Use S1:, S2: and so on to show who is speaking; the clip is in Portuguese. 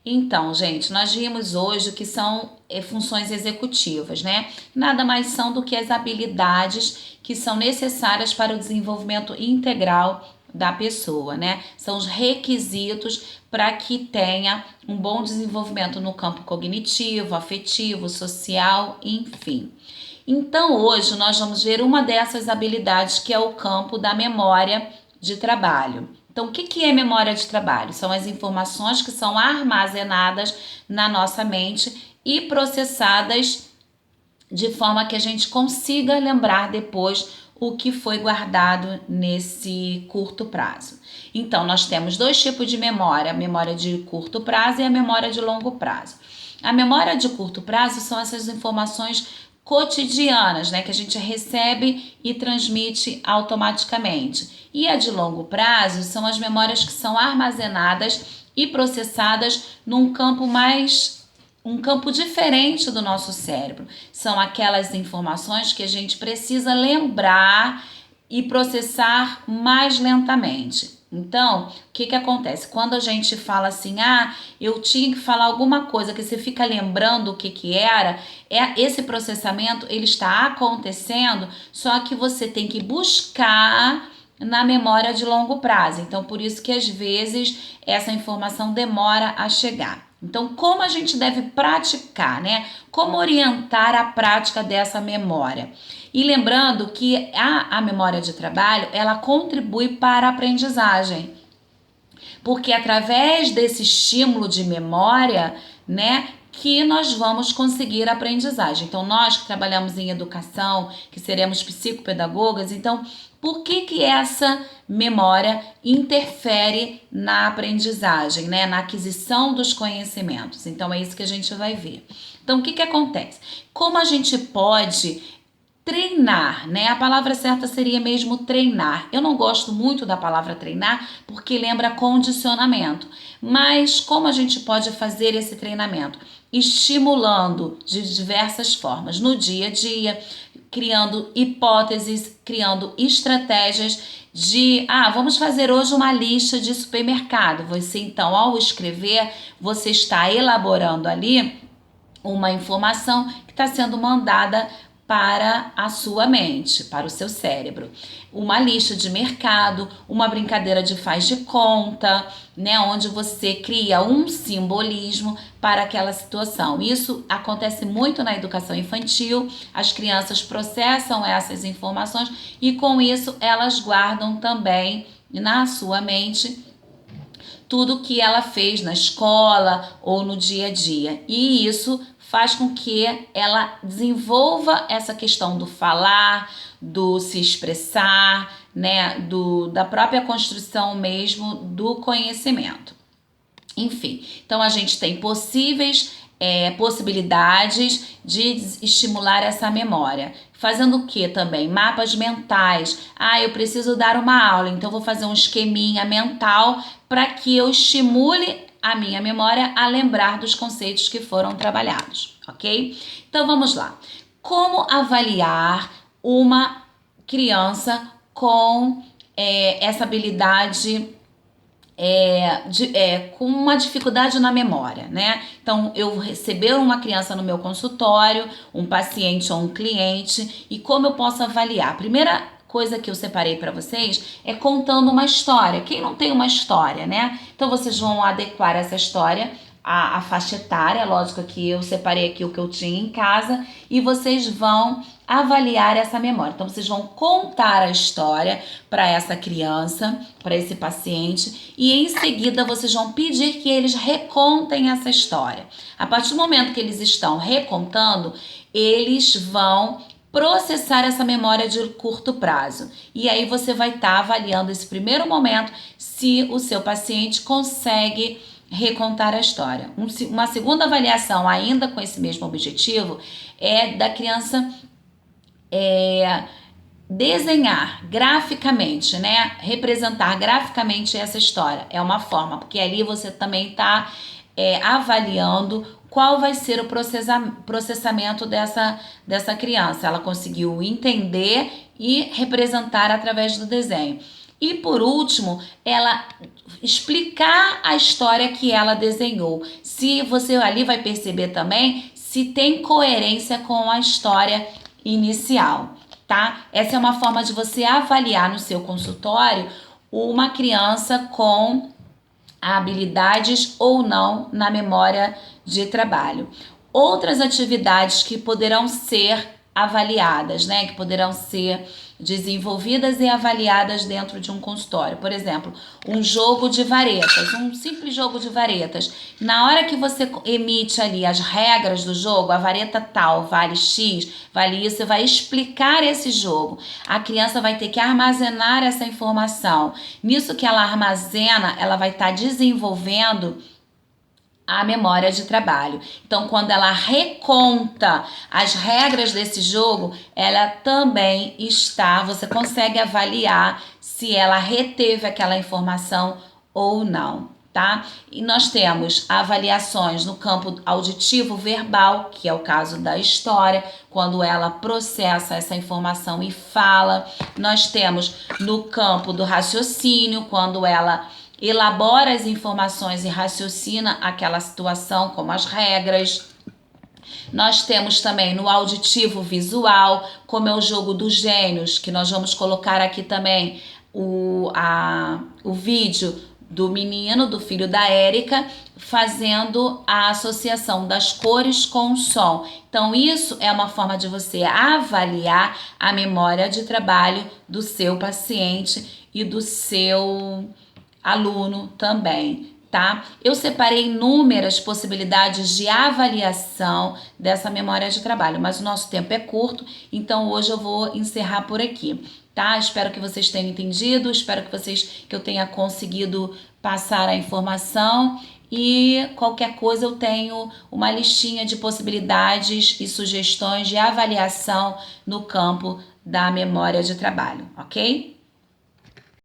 S1: Então, gente, nós vimos hoje o que são funções executivas, né? Nada mais são do que as habilidades que são necessárias para o desenvolvimento integral da pessoa, né? São os requisitos para que tenha um bom desenvolvimento no campo cognitivo, afetivo, social, enfim. Então, hoje nós vamos ver uma dessas habilidades que é o campo da memória de trabalho. Então, o que é memória de trabalho? São as informações que são armazenadas na nossa mente e processadas de forma que a gente consiga lembrar depois o que foi guardado nesse curto prazo. Então, nós temos dois tipos de memória: a memória de curto prazo e a memória de longo prazo. A memória de curto prazo são essas informações cotidianas, né, que a gente recebe e transmite automaticamente. E a de longo prazo são as memórias que são armazenadas e processadas num campo mais um campo diferente do nosso cérebro. São aquelas informações que a gente precisa lembrar e processar mais lentamente. Então, o que acontece? Quando a gente fala assim, eu tinha que falar alguma coisa que você fica lembrando o que era, esse processamento ele está acontecendo, só que você tem que buscar na memória de longo prazo. Então, por isso que às vezes essa informação demora a chegar. Então, como a gente deve praticar, né? Como orientar a prática dessa memória? E lembrando que a memória de trabalho, ela contribui para a aprendizagem. Porque através desse estímulo de memória, né, que nós vamos conseguir a aprendizagem. Então, nós que trabalhamos em educação, que seremos psicopedagogas, então, por que essa memória interfere na aprendizagem, né, na aquisição dos conhecimentos? Então, é isso que a gente vai ver. Então, o que acontece? Como a gente pode treinar, né? A palavra certa seria mesmo treinar. Eu não gosto muito da palavra treinar porque lembra condicionamento. Mas como a gente pode fazer esse treinamento? Estimulando de diversas formas no dia a dia, criando hipóteses, criando estratégias de, vamos fazer hoje uma lista de supermercado. Você então, ao escrever, você está elaborando ali uma informação que está sendo mandada para a sua mente, para o seu cérebro. Uma lista de mercado, uma brincadeira de faz de conta, né, onde você cria um simbolismo para aquela situação. Isso acontece muito na educação infantil, as crianças processam essas informações e com isso elas guardam também na sua mente tudo que ela fez na escola ou no dia a dia. E isso faz com que ela desenvolva essa questão do falar, do se expressar, né, da própria construção mesmo do conhecimento. Enfim, então a gente tem possibilidades de estimular essa memória. Fazendo o que também? Mapas mentais. Eu preciso dar uma aula, então vou fazer um esqueminha mental para que eu estimule a minha memória a lembrar dos conceitos que foram trabalhados, ok? Então vamos lá. Como avaliar uma criança com essa habilidade com uma dificuldade na memória, né? Então, eu receber uma criança no meu consultório, um paciente ou um cliente, e como eu posso avaliar? A primeira coisa que eu separei para vocês é contando uma história. Quem não tem uma história, né? Então, vocês vão adequar essa história à faixa etária, lógico que eu separei aqui o que eu tinha em casa, e vocês vão avaliar essa memória. Então, vocês vão contar a história para essa criança, para esse paciente, e em seguida vocês vão pedir que eles recontem essa história. A partir do momento que eles estão recontando, eles vão processar essa memória de curto prazo. E aí você vai estar avaliando esse primeiro momento se o seu paciente consegue recontar a história. Uma segunda avaliação, ainda com esse mesmo objetivo, é da criança desenhar graficamente, né? Representar graficamente essa história. É uma forma, porque ali você também está avaliando qual vai ser o processamento dessa criança. Ela conseguiu entender e representar através do desenho. E por último, ela explicar a história que ela desenhou. Se você ali vai perceber também se tem coerência com a história inicial, tá? Essa é uma forma de você avaliar no seu consultório uma criança com habilidades ou não na memória de trabalho. Outras atividades que poderão ser avaliadas, né? Que poderão ser desenvolvidas e avaliadas dentro de um consultório. Por exemplo, um jogo de varetas, um simples jogo de varetas. Na hora que você emite ali as regras do jogo, a vareta tal vale X, vale isso, você vai explicar esse jogo. A criança vai ter que armazenar essa informação. Nisso que ela armazena, ela vai estar desenvolvendo a memória de trabalho. Então, quando ela reconta as regras desse jogo, ela também você consegue avaliar se ela reteve aquela informação ou não, tá? E nós temos avaliações no campo auditivo verbal, que é o caso da história, quando ela processa essa informação e fala. Nós temos no campo do raciocínio, quando ela elabora as informações e raciocina aquela situação, como as regras. Nós temos também no auditivo visual, como é o jogo dos gênios, que nós vamos colocar aqui também o vídeo do menino, do filho da Érica, fazendo a associação das cores com o som. Então, isso é uma forma de você avaliar a memória de trabalho do seu paciente e do seu aluno também, tá? Eu separei inúmeras possibilidades de avaliação dessa memória de trabalho, mas o nosso tempo é curto, então hoje eu vou encerrar por aqui, tá? Espero que vocês tenham entendido, espero que eu tenha conseguido passar a informação e qualquer coisa eu tenho uma listinha de possibilidades e sugestões de avaliação no campo da memória de trabalho, ok?